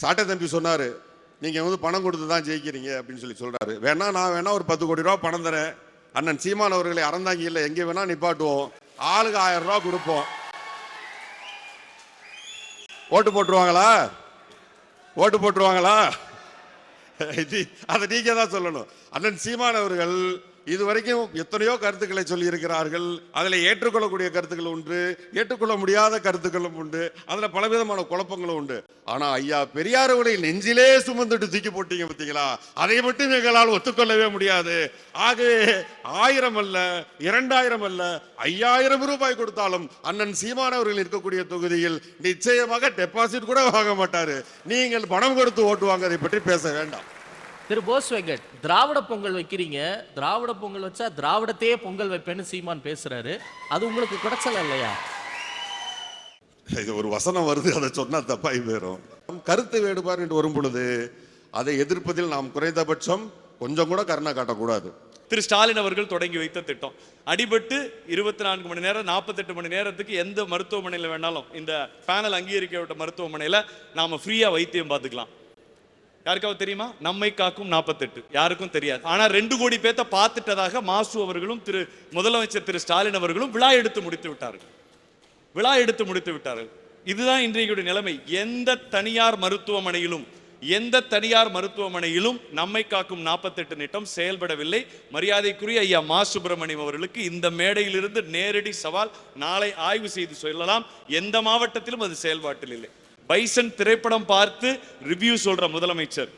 சாட்டை தம்பி சொன்னாரு, நீங்க பணம் கொடுத்து தான் ஜெயிக்கிறீங்க அப்படின்னு சொல்றாரு. வேணா நான் வேணா ஒரு 10 கோடி ரூபா பணம் தரேன், அண்ணன் சீமான் அவர்களை அறந்தாங்கியில் எங்கே வேணா நிப்பாட்டுவோம், ஆளுக்கு 1000 ரூபா கொடுப்போம், ஓட்டு போட்டுருவாங்களா? ஓட்டு போட்டுருவாங்களா? அதை நீங்க தான் சொல்லணும். அண்ணன் சீமான் அவர்கள் இதுவரைக்கும் எத்தனையோ கருத்துக்களை சொல்லி இருக்கிறார்கள். அதில் ஏற்றுக்கொள்ளக்கூடிய கருத்துக்கள் உண்டு, ஏற்றுக்கொள்ள முடியாத கருத்துக்களும் உண்டு, அதுல பலவிதமான குழப்பங்களும் உண்டு. ஆனா ஐயா பெரியார் அவர்களை நெஞ்சிலே சுமந்துட்டு தூக்கி போட்டீங்க பார்த்தீங்களா, அதை மட்டும் எங்களால் ஒத்துக்கொள்ளவே முடியாது. ஆகவே 1000 அல்ல, 2000 அல்ல, 5000 ரூபாய் கொடுத்தாலும் அண்ணன் சீமான் அவர்கள் இருக்கக்கூடிய தொகுதியில் நிச்சயமாக டெபாசிட் கூட வாங்க மாட்டாரு. நீங்கள் பணம் கொடுத்து ஓட்டு வாங்குவதை பற்றி பேச வேண்டாம். திரு போஸ் வெங்கட், திராவிட பொங்கல் வைக்கிறீங்க, திராவிட பொங்கல் வச்சா திராவிடத்தையே பொங்கல் வைப்பேன்னு சீமான் பேசுறாரு, அது உங்களுக்கு குறைச்சல் இல்லையா? இது ஒரு வசனம் வருது, அதை சொன்னா தப்பாய் போயிடும். கருத்து வேறுபாடு என்று வரும் பொழுது அதை எதிர்ப்பதில் நாம் குறைந்தபட்சம் கொஞ்சம் கூட கருணை காட்டக்கூடாது. திரு ஸ்டாலின் அவர்கள் தொடங்கி வைத்த திட்டம், அடிபட்டு 24 மணி நேரம் 48 மணி நேரத்துக்கு எந்த மருத்துவமனையில் வேணாலும், இந்த பேனல் அங்கீகரிக்கப்பட்ட மருத்துவமனையில் நாம ஃப்ரீயா வைத்தியம் பார்த்துக்கலாம். யாருக்காவது தெரியுமா? நம்மை காக்கும் 48, யாருக்கும் தெரியாது. ஆனா 2 கோடி பேர்த்த பார்த்துட்டதாக மாசு அவர்களும் திரு முதலமைச்சர் திரு ஸ்டாலின் அவர்களும் விழா எடுத்து முடித்து விட்டார்கள். இதுதான் இன்றைய நிலைமை. எந்த தனியார் மருத்துவமனையிலும் நம்மை காக்கும் 48 திட்டம் செயல்படவில்லை. மரியாதைக்குரிய ஐயா மா சுப்பிரமணியம் அவர்களுக்கு இந்த மேடையிலிருந்து நேரடி சவால், நாளை ஆய்வு செய்து சொல்லலாம், எந்த மாவட்டத்திலும் அது செயல்பாட்டில் இல்லை. பைசன் திரைப்படம் பார்த்து ரிவ்யூ சொல்ற முதலமைச்சர்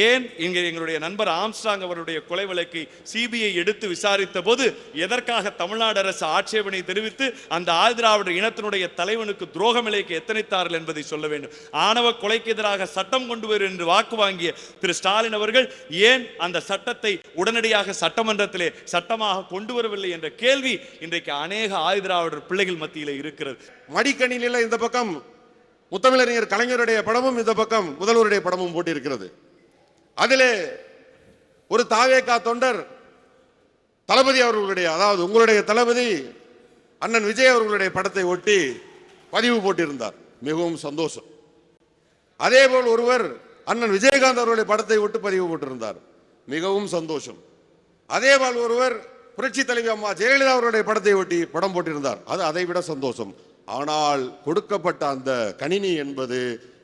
ஏன் இங்க எங்களுடைய நண்பர் ஆம்ஸ்ட்ராங் அவருடைய கொலை வழக்கை சிபிஐ எடுத்து விசாரித்த போது எதற்காக தமிழ்நாடு அரசு ஆட்சேபனை தெரிவித்து அந்த ஆதிராவிடர் இனத்தினுடைய தலைவனுக்கு துரோகம் இழைக்க எத்தனைத்தார்கள் என்பதை சொல்ல வேண்டும். ஆணவ கொலைக்கு எதிராக சட்டம் கொண்டு வரும் என்று வாக்கு வாங்கிய திரு ஸ்டாலின் அவர்கள் ஏன் அந்த சட்டத்தை உடனடியாக சட்டமன்றத்திலே சட்டமாக கொண்டு வரவில்லை என்ற கேள்வி இன்றைக்கு அநேக ஆதிராவிடர் பிள்ளைகள் மத்தியில் இருக்கிறது. மடிக்கணினில இந்த பக்கம் முத்தமிழறிஞர் கலைஞருடைய படமும், இந்த பக்கம் முதல்வருடைய படமும் போட்டிருக்கிறது. அதிலே ஒரு தாவேகா தொண்டர் தளபதி அவர்களுடைய, அதாவது உங்களுடைய தளபதி அண்ணன் விஜய் அவர்களுடைய படத்தை ஒட்டி பதிவு போட்டிருந்தார். மிகவும் சந்தோஷம். அதே போல் ஒருவர் அண்ணன் விஜயகாந்த் அவர்களுடைய படத்தை ஒட்டி பதிவு போட்டிருந்தார். மிகவும் சந்தோஷம். அதே போல் ஒருவர் புரட்சி தலைவி அம்மா ஜெயலலிதா அவர்களுடைய படத்தை ஒட்டி படம் போட்டிருந்தார். அது அதை விட சந்தோஷம். ஆனால் கொடுக்கப்பட்ட அந்த கணினி என்பது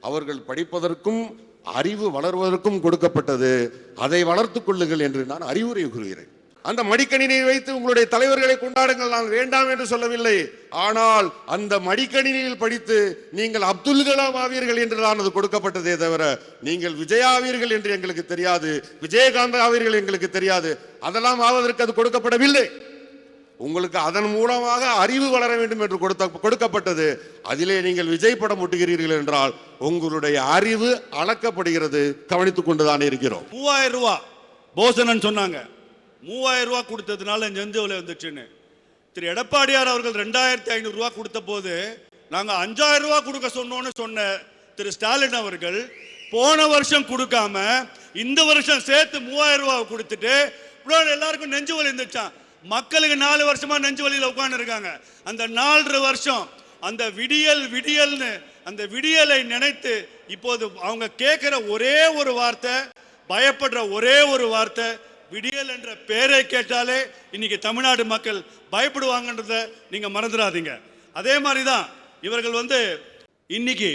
அவர்கள் படிப்பதற்கும் அறிவு வளர்வதற்கும் கொடுக்கப்பட்டது. அதை வளர்த்துக் கொள்ளுங்கள் என்று நான் அறிவுரை கூறுகிறேன். அந்த மடிக்கணினியை வைத்து உங்களுடைய தலைவர்களை கொண்டாடுங்கள், நான் வேண்டாம் என்று சொல்லவில்லை. ஆனால் அந்த மடிக்கணினியில் படித்து நீங்கள் அப்துல் கலாம் ஆவீர்கள் என்று தான் அது கொடுக்கப்பட்டதே தவிர நீங்கள் விஜய் ஆவீர்கள் என்று எங்களுக்கு தெரியாது, விஜயகாந்த் ஆவீர்கள் எங்களுக்கு தெரியாது. அதெல்லாம் ஆவதற்கு அது கொடுக்கப்படவில்லை. உங்களுக்கு அதன் மூலமாக அறிவு வளர வேண்டும் என்று கொடுக்கப்பட்டது. அதிலே நீங்கள் விஜய் படம் ஒட்டுகிறீர்கள் என்றால் உங்களுடைய அறிவு அளக்கப்படுகிறது. கவனித்துக் கொண்டுதான் இருக்கிறோம். 3000 ரூபாய் போசனன் சொன்னாங்க, 3000 ரூபாய் கொடுத்ததுனால நெஞ்சவலை வந்துச்சுன்னு. திரு எடப்பாடியார் அவர்கள் 2500 ரூபாய் கொடுத்த போது நாங்க 5000 ரூபாய் கொடுக்க சொன்னோன்னு சொன்ன திரு ஸ்டாலின் அவர்கள் போன வருஷம் கொடுக்காம இந்த வருஷம் சேர்த்து 3000 ரூபாய் கொடுத்துட்டு எல்லாருக்கும் நெஞ்சு வலி இருந்துச்சான். மக்களுக்கு 4 வருஷமா நெஞ்சு வலியில் உட்கார்ந்து இருக்காங்க. அந்த 4.5 வருஷம் அந்த விடியல்னு அந்த விடியலை நினைத்து இப்போது அவங்க கேட்கிற ஒரே ஒரு வார்த்தை, பயப்படுற ஒரே ஒரு வார்த்தை, விடியல் என்ற பெயரை கேட்டாலே இன்னைக்கு தமிழ்நாடு மக்கள் பயப்படுவாங்கன்றத நீங்க மறந்துடாதீங்க. அதே மாதிரி தான் இவர்கள் இன்னைக்கு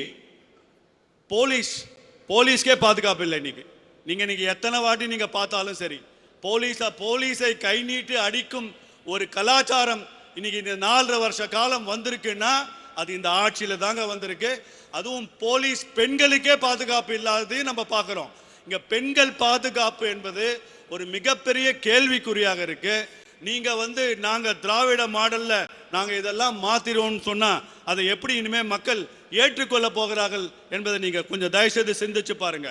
போலீஸ்க்கே பாதுகாப்பு இல்லை. இன்னைக்கு எத்தனை வாட்டி நீங்க பார்த்தாலும் சரி, போலீஸை கை நீட்டி அடிக்கும் ஒரு கலாச்சாரம் இன்னைக்கு இந்த 4.5 வருஷ காலம் வந்திருக்குன்னா அது இந்த ஆட்சியில தாங்க வந்திருக்கு. அதுவும் போலீஸ் பெண்களுக்கே பாதுகாப்பு இல்லாதது நம்ம பார்க்கிறோம். இங்க பெண்கள் பாதுகாப்பு என்பது ஒரு மிகப்பெரிய கேள்விக்குறியாக இருக்கு. நீங்க நாங்க திராவிட மாடல்ல நாங்க இதெல்லாம் மாத்திரோம்னு சொன்னா அதை எப்படி இனிமே மக்கள் ஏற்றுக்கொள்ள போகிறார்கள் என்பதை நீங்க கொஞ்சம் தயவு செய்து சிந்திச்சு பாருங்க.